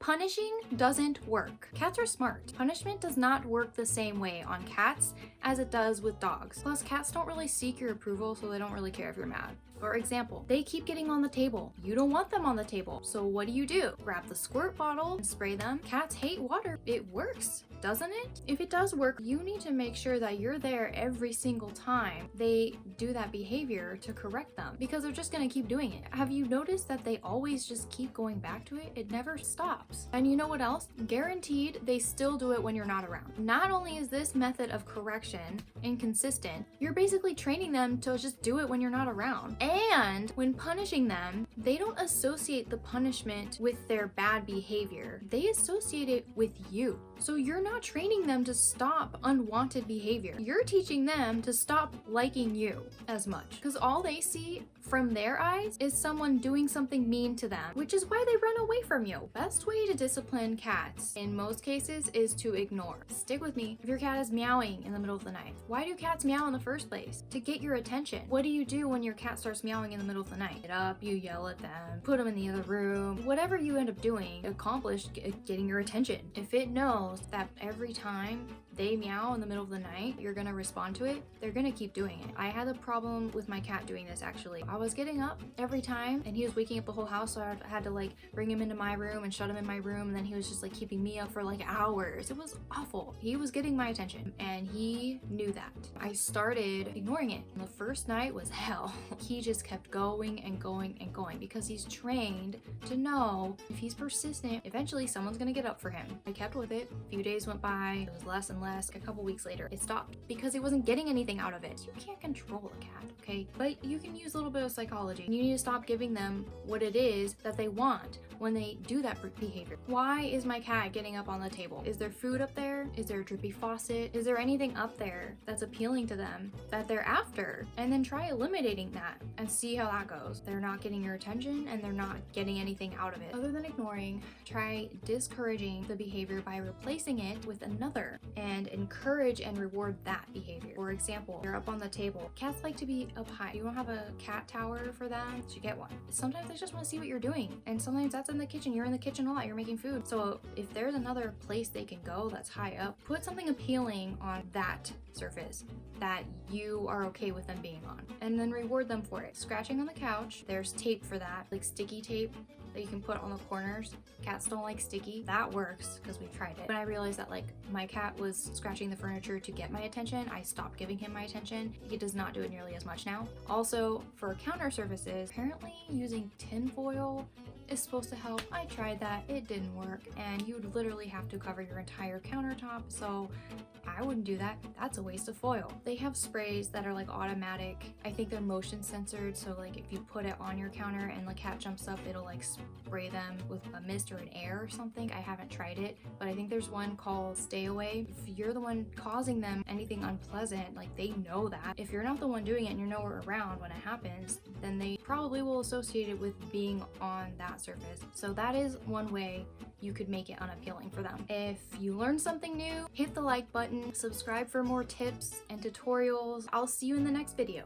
Punishing doesn't work. Cats are smart. Punishment does not work the same way on cats as it does with dogs. Plus, cats don't really seek your approval, so they don't really care if you're mad. For example, they keep getting on the table. You don't want them on the table. So what do? Grab the squirt bottle and spray them. Cats hate water. It works, doesn't it? If it does work, you need to make sure that you're there every single time they do that behavior to correct them, because they're just gonna keep doing it. Have you noticed that they always just keep going back to it? It never stops. And you know what else? Guaranteed they still do it when you're not around. Not only is this method of correction inconsistent, you're basically training them to just do it when you're not around. And when punishing them, they don't associate the punishment with their bad behavior. They associate it with you. So you're not training them to stop unwanted behavior. You're teaching them to stop liking you as much, because all they see from their eyes is someone doing something mean to them, which is why they run away from you. Best way to discipline cats in most cases is to ignore. Stick with me. If your cat is meowing in the middle of the night, why do cats meow in the first place? To get your attention. What do you do when your cat starts meowing in the middle of the night? Get up, you yell at them, put them in the other room. Whatever you end up doing, accomplish getting your attention. If it knows that every time they meow in the middle of the night, you're gonna respond to it, they're gonna keep doing it. I had a problem with my cat doing this actually. I was getting up every time and he was waking up the whole house, so I had to like bring him into my room and shut him in my room, and then he was just like keeping me up for like hours. It was awful. He was getting my attention and he knew that. I started ignoring it. And the first night was hell. He just kept going and going and going because he's trained to know if he's persistent, eventually someone's gonna get up for him. I kept with it. A few days went by, it was less and less. A couple weeks later, it stopped because he wasn't getting anything out of it. You can't control a cat, okay? But you can use a little bit of psychology. You need to stop giving them what it is that they want when they do that behavior. Why is my cat getting up on the table? Is there food up there? Is there a drippy faucet? Is there anything up there that's appealing to them that they're after? And then try eliminating that and see how that goes. They're not getting your attention and they're not getting anything out of it. Other than ignoring, try discouraging the behavior by replacing it with another and encourage and reward that behavior. For example, you're up on the table. Cats like to be up high. You don't have a cat tower for them, you get one. Sometimes they just want to see what you're doing, and sometimes that's in the kitchen. You're in the kitchen a lot, you're making food. So if there's another place they can go that's high up, put something appealing on that surface that you are okay with them being on, and then reward them for it. Scratching on the couch, there's tape for that, like sticky tape that you can put on the corners. Cats don't like sticky. That works because we've tried it. When I realized that like my cat was scratching the furniture to get my attention, I stopped giving him my attention. He does not do it nearly as much now. Also, for counter surfaces, apparently using tin foil is supposed to help. I tried that, it didn't work, and you would literally have to cover your entire countertop, so I wouldn't do that. That's a waste of foil. They have sprays that are like automatic. I think they're motion censored, so like if you put it on your counter and the cat jumps up, it'll like spray them with a mist or an air or something. I haven't tried it, but I think there's one called Stay Away. If you're the one causing them anything unpleasant, like they know that. If you're not the one doing it and you're nowhere around when it happens, then they probably will associate it with being on that surface. So that is one way you could make it unappealing for them. If you learned something new, hit the like button, subscribe for more tips and tutorials. I'll see you in the next video.